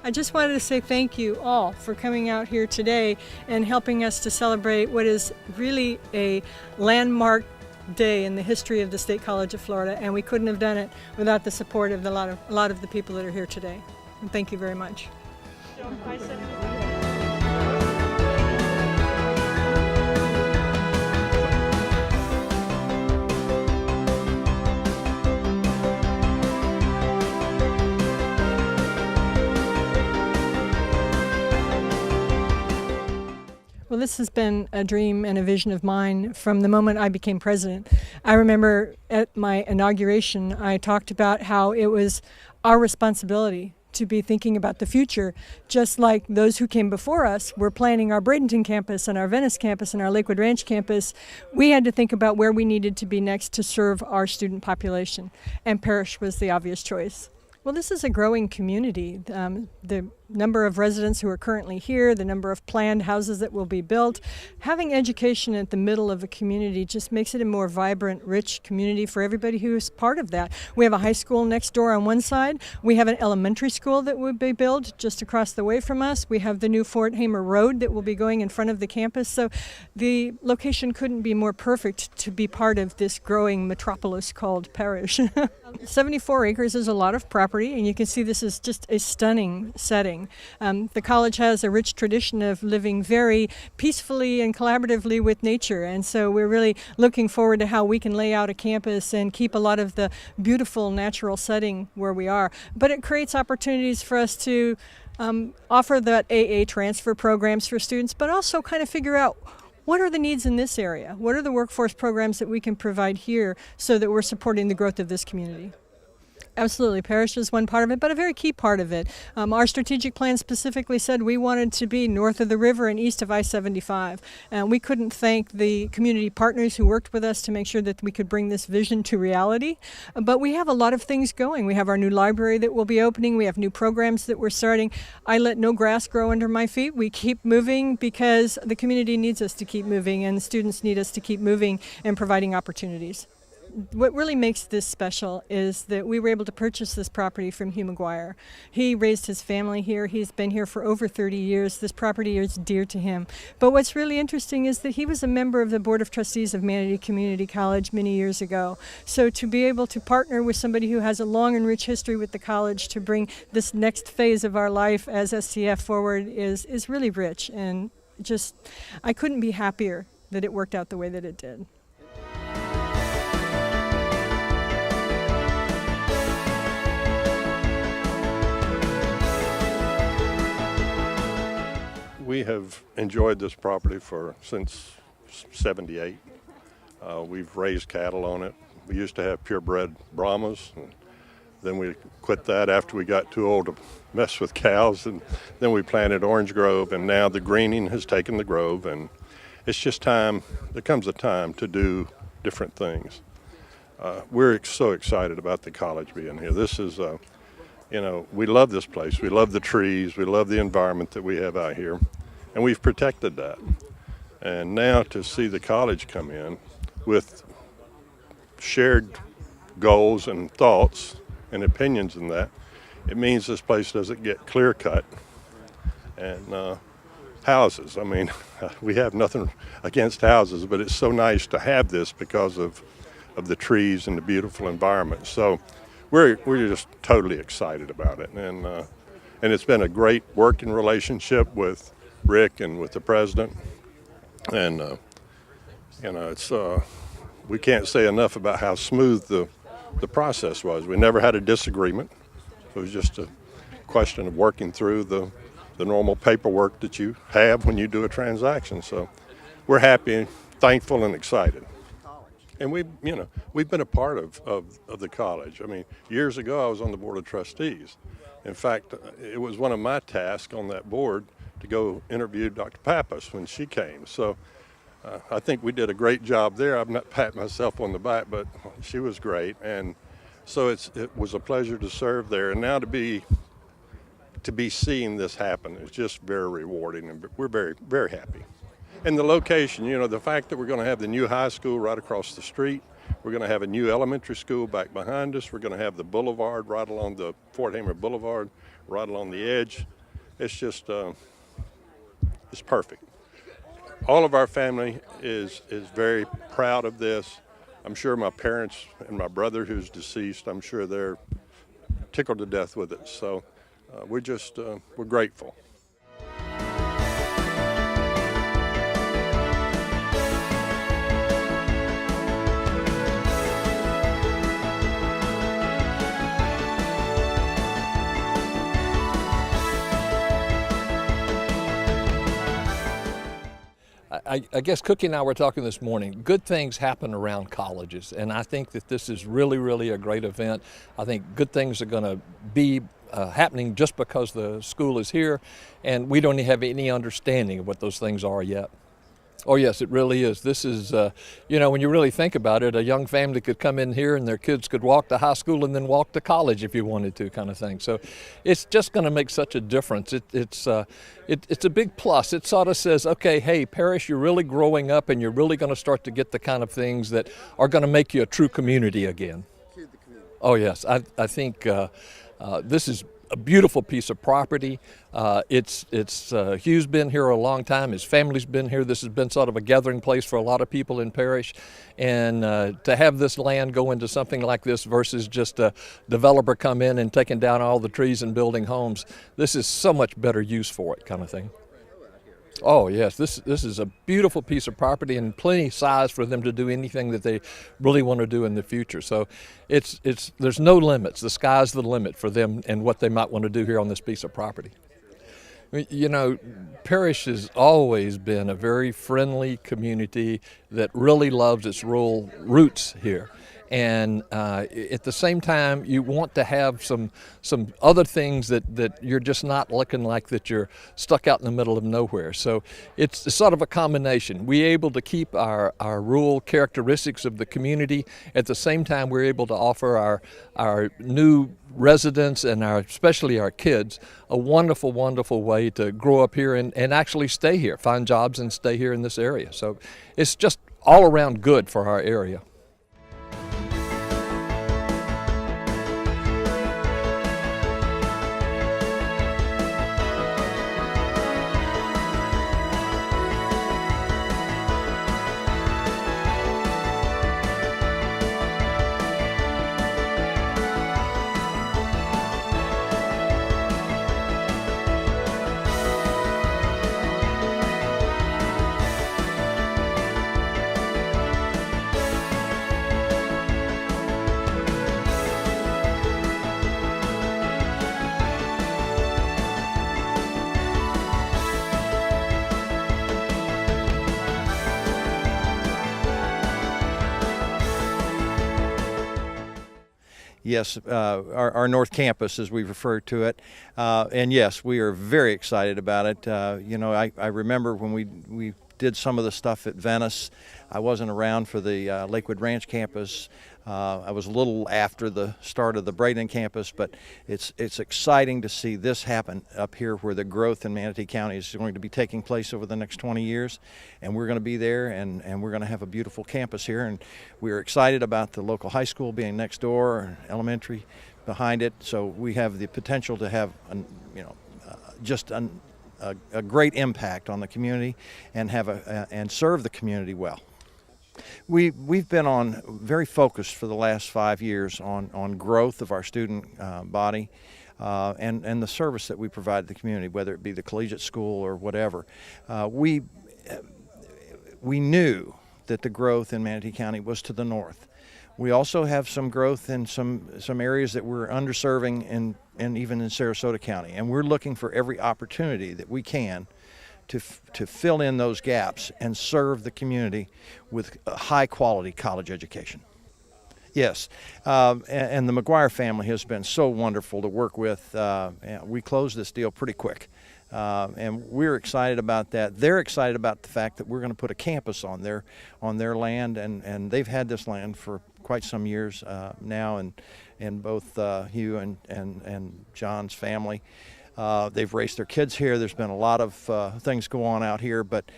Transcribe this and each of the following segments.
I just wanted to say thank you all for coming out here today and helping us to celebrate what is really a landmark day in the history of the State College of Florida, and we couldn't have done it without the support of a lot of the people that are here today. And thank you very much. Well, this has been a dream and a vision of mine from the moment I became president. I remember at my inauguration, I talked about how it was our responsibility to be thinking about the future, just like those who came before us were planning our Bradenton campus and our Venice campus and our Lakewood Ranch campus. We had to think about where we needed to be next to serve our student population, and Parrish was the obvious choice. Well, this is a growing community. The number of residents who are currently here, the number of planned houses that will be built. Having education at the middle of a community just makes it a more vibrant, rich community for everybody who is part of that. We have a high school next door on one side. We have an elementary school that will be built just across the way from us. We have the new Fort Hamer Road that will be going in front of the campus. So the location couldn't be more perfect to be part of this growing metropolis called Parrish. 74 acres is a lot of property, and you can see this is just a stunning setting. The college has a rich tradition of living very peacefully and collaboratively with nature, and so we're really looking forward to how we can lay out a campus and keep a lot of the beautiful natural setting where we are. But it creates opportunities for us to offer the AA transfer programs for students, but also kind of figure out what are the needs in this area? What are the workforce programs that we can provide here so that we're supporting the growth of this community? Absolutely, Parrish is one part of it, but a very key part of it. Our strategic plan specifically said we wanted to be north of the river and east of I-75. And we couldn't thank the community partners who worked with us to make sure that we could bring this vision to reality. But we have a lot of things going. We have our new library that will be opening. We have new programs that we're starting. I let no grass grow under my feet. We keep moving because the community needs us to keep moving, and the students need us to keep moving and providing opportunities. What really makes this special is that we were able to purchase this property from Hugh McGuire. He raised his family here. He's been here for over 30 years. This property is dear to him. But what's really interesting is that he was a member of the Board of Trustees of Manatee Community College many years ago. So to be able to partner with somebody who has a long and rich history with the college to bring this next phase of our life as SCF forward is really rich. And just, I couldn't be happier that it worked out the way that it did. We have enjoyed this property since '78. We've raised cattle on it. We used to have purebred Brahmas, and then we quit that after we got too old to mess with cows, and then we planted orange grove, and now the greening has taken the grove, and it's just time. There comes a time to do different things. We're so excited about the college being here. This is we love this place. We love the trees. We love the environment that we have out here, and we've protected that. And now to see the college come in with shared goals and thoughts and opinions in that, it means this place doesn't get clear cut. And houses, I mean, we have nothing against houses, but it's so nice to have this because of the trees and the beautiful environment. So we're just totally excited about it, and it's been a great working relationship with Rick and with the president, and You know, it's we can't say enough about how smooth the process was. We never had a disagreement. It was just a question of working through the normal paperwork that you have when you do a transaction. So we're happy, thankful, and excited. And we've been a part of the college. I mean, years ago I was on the board of trustees. In fact, it was one of my tasks on that board to go interview Dr. Pappas when she came. So I think we did a great job there. I'm not patting myself on the back, but she was great. And so it was a pleasure to serve there. And now to be seeing this happen is just very rewarding, and we're very, very happy. And the location, you know, the fact that we're going to have the new high school right across the street, we're going to have a new elementary school back behind us, we're going to have the boulevard right along the Fort Hamer Boulevard, right along the edge. It's just, it's perfect. All of our family is very proud of this. I'm sure my parents and my brother, who's deceased, I'm sure they're tickled to death with it. So we're grateful. I guess Cookie and I were talking this morning. Good things happen around colleges, and I think that this is really, really a great event. I think good things are going to be happening just because the school is here, and we don't have any understanding of what those things are yet. Oh yes, it really is. This is, when you really think about it, a young family could come in here and their kids could walk to high school and then walk to college if you wanted to, kind of thing. So it's just going to make such a difference. It's a big plus. It sort of says, okay, hey, Parrish, you're really growing up and you're really going to start to get the kind of things that are going to make you a true community again. Oh yes, I think this is a beautiful piece of property. Hugh's been here a long time. His family's been here. This has been sort of a gathering place for a lot of people in Parrish. And to have this land go into something like this versus just a developer come in and taking down all the trees and building homes, this is so much better use for it, kind of thing. Oh yes, this is a beautiful piece of property and plenty of size for them to do anything that they really want to do in the future. So there's no limits. The sky's the limit for them and what they might want to do here on this piece of property. You know, Parrish has always been a very friendly community that really loves its rural roots here. And at the same time, you want to have some other things that you're just not looking like that you're stuck out in the middle of nowhere. So it's sort of a combination. We're able to keep our rural characteristics of the community. At the same time, we're able to offer our new residents and especially our kids a wonderful, wonderful way to grow up here and actually stay here, find jobs and stay here in this area. So it's just all around good for our area. Yes, our North Campus, as we refer to it, and yes, we are very excited about it. I remember when we did some of the stuff at Venice. I wasn't around for the Lakewood Ranch campus. I was a little after the start of the Braden campus, but it's exciting to see this happen up here where the growth in Manatee County is going to be taking place over the next 20 years. And we're going to be there, and we're going to have a beautiful campus here. And we're excited about the local high school being next door, elementary behind it. So we have the potential to have, a great impact on the community and and serve the community well. We've been very focused for the last 5 years on growth of our student body and the service that we provide the community, whether it be the collegiate school or whatever. We knew that the growth in Manatee County was to the north. We also have some growth in some areas that we're underserving and even in Sarasota County, and we're looking for every opportunity that we can to fill in those gaps and serve the community with a high-quality college education. Yes, and the McGuire family has been so wonderful to work with. We closed this deal pretty quick, and we're excited about that. They're excited about the fact that we're going to put a campus on their land, and they've had this land for quite some years now, and both Hugh and John's family. They've raised their kids here. There's been a lot of things go on out here, but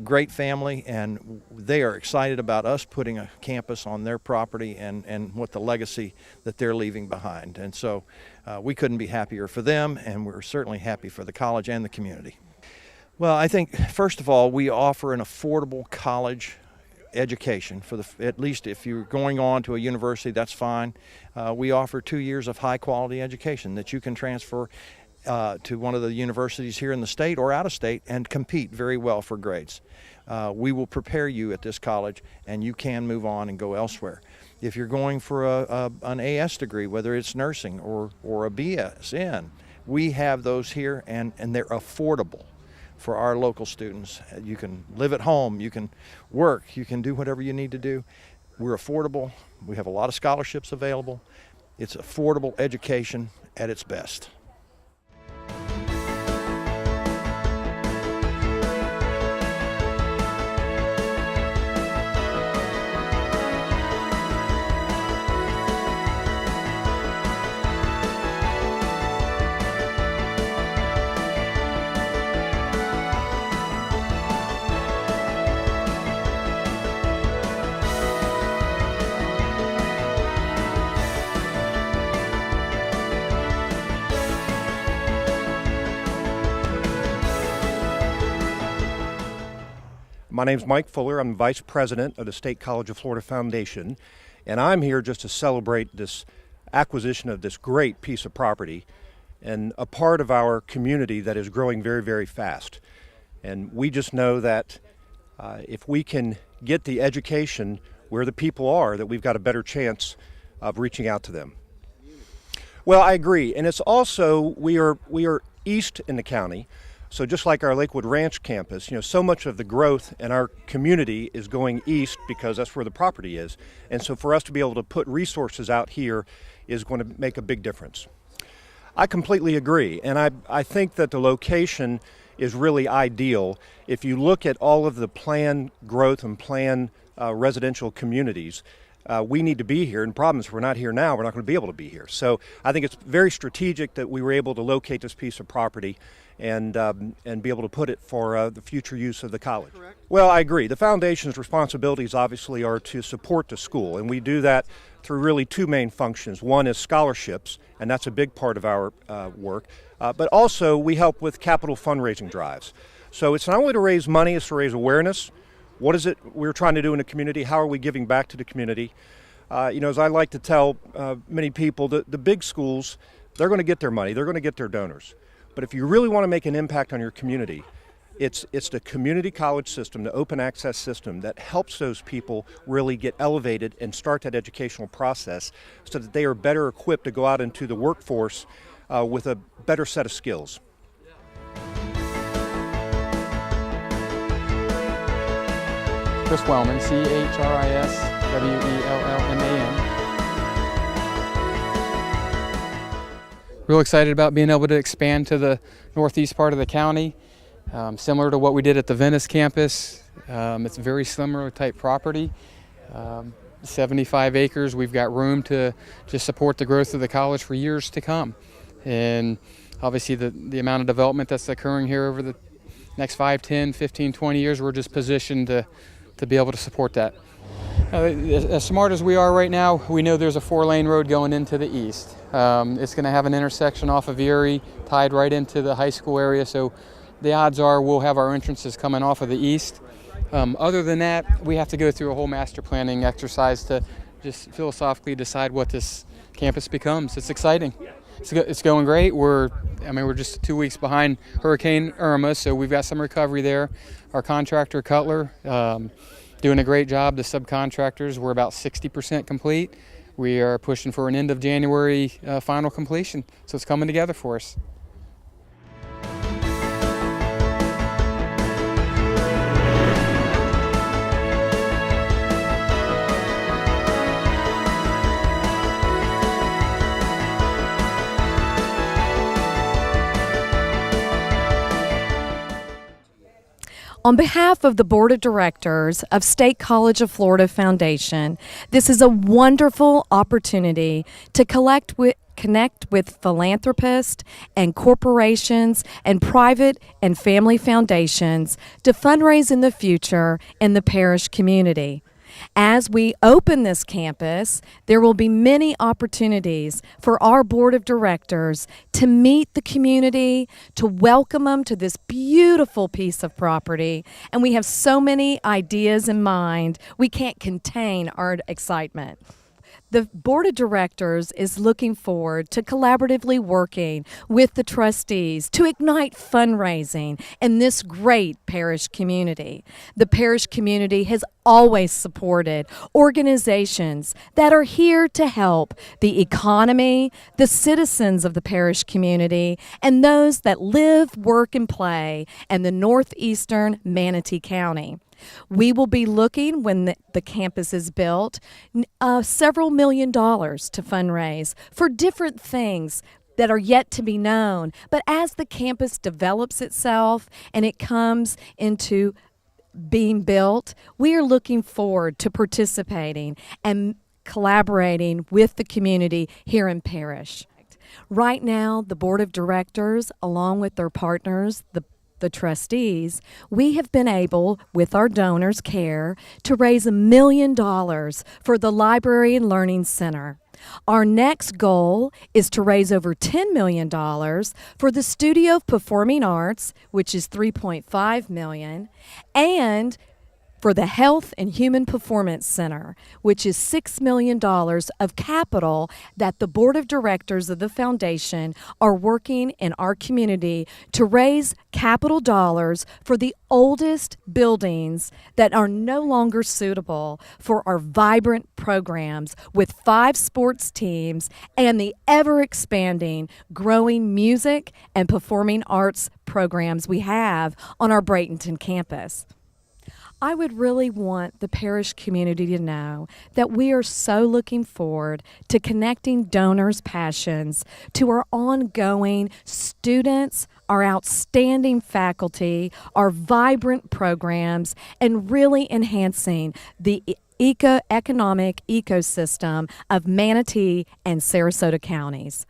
great family, and they are excited about us putting a campus on their property and what the legacy that they're leaving behind. And so we couldn't be happier for them, and we're certainly happy for the college and the community. Well, I think, first of all, we offer an affordable college education for at least if you're going on to a university, that's fine. We offer 2 years of high quality education that you can transfer to one of the universities here in the state or out of state and compete very well for grades. We will prepare you at this college, and you can move on and go elsewhere. If you're going for an AS degree, whether it's nursing or a BSN, we have those here, and they're affordable for our local students. You can live at home, you can work, you can do whatever you need to do. We're affordable. We have a lot of scholarships available. It's affordable education at its best. My name's Mike Fuller. I'm Vice President of the State College of Florida Foundation, and I'm here just to celebrate this acquisition of this great piece of property and a part of our community that is growing very, very fast. And we just know that if we can get the education where the people are, that we've got a better chance of reaching out to them. Well, I agree, and it's also we are east in the county. So just like our Lakewood Ranch campus, so much of the growth in our community is going east because that's where the property is. And so for us to be able to put resources out here is going to make a big difference. I completely agree, and I think that the location is really ideal. If you look at all of the planned growth and planned residential communities, we need to be here, and the problem is if we're not here now, we're not going to be able to be here. So I think it's very strategic that we were able to locate this piece of property and be able to put it for the future use of the college. Correct. Well, I agree. The foundation's responsibilities obviously are to support the school, and we do that through really two main functions. One is scholarships, and that's a big part of our work, but also we help with capital fundraising drives. So it's not only to raise money, it's to raise awareness. What is it we're trying to do in the community? How are we giving back to the community? As I like to tell many people, the big schools, they're going to get their money, they're going to get their donors. But if you really want to make an impact on your community, it's the community college system, the open access system that helps those people really get elevated and start that educational process so that they are better equipped to go out into the workforce with a better set of skills. Chris Wellman, CHRISWELLMAN. Real excited about being able to expand to the northeast part of the county, similar to what we did at the Venice campus. It's a very similar type property, 75 acres. We've got room to just support the growth of the college for years to come. And obviously the amount of development that's occurring here over the next 5, 10, 15, 20 years, we're just positioned to be able to support that. As smart as we are right now, we know there's a 4-lane road going into the east. It's going to have an intersection off of Erie, tied right into the high school area, so the odds are we'll have our entrances coming off of the east. Other than that, we have to go through a whole master planning exercise to just philosophically decide what this campus becomes. It's exciting. It's going great. We're just 2 weeks behind Hurricane Irma, so we've got some recovery there. Our contractor, Cutler, doing a great job. The subcontractors, we're about 60% complete. We are pushing for an end of January final completion, so it's coming together for us. On behalf of the Board of Directors of State College of Florida Foundation, this is a wonderful opportunity to connect with philanthropists and corporations and private and family foundations to fundraise in the future in the Parrish community. As we open this campus, there will be many opportunities for our board of directors to meet the community, to welcome them to this beautiful piece of property. And we have so many ideas in mind, we can't contain our excitement. The Board of Directors is looking forward to collaboratively working with the trustees to ignite fundraising in this great Parrish community. The Parrish community has always supported organizations that are here to help the economy, the citizens of the Parrish community, and those that live, work, and play in the northeastern Manatee County. We will be looking, when the campus is built, several $1 million to fundraise for different things that are yet to be known. But as the campus develops itself and it comes into being built, we are looking forward to participating and collaborating with the community here in Parrish. Right now, the Board of Directors, along with their partners, the trustees, we have been able, with our donors' care, to raise $1 million for the Library and Learning Center. Our next goal is to raise over $10 million for the Studio of Performing Arts, which is $3.5 million, and for the Health and Human Performance Center, which is $6 million of capital that the Board of Directors of the Foundation are working in our community to raise capital dollars for the oldest buildings that are no longer suitable for our vibrant programs with 5 sports teams and the ever-expanding, growing music and performing arts programs we have on our Bradenton campus. I would really want the Parrish community to know that we are so looking forward to connecting donors' passions to our ongoing students, our outstanding faculty, our vibrant programs, and really enhancing the economic ecosystem of Manatee and Sarasota counties.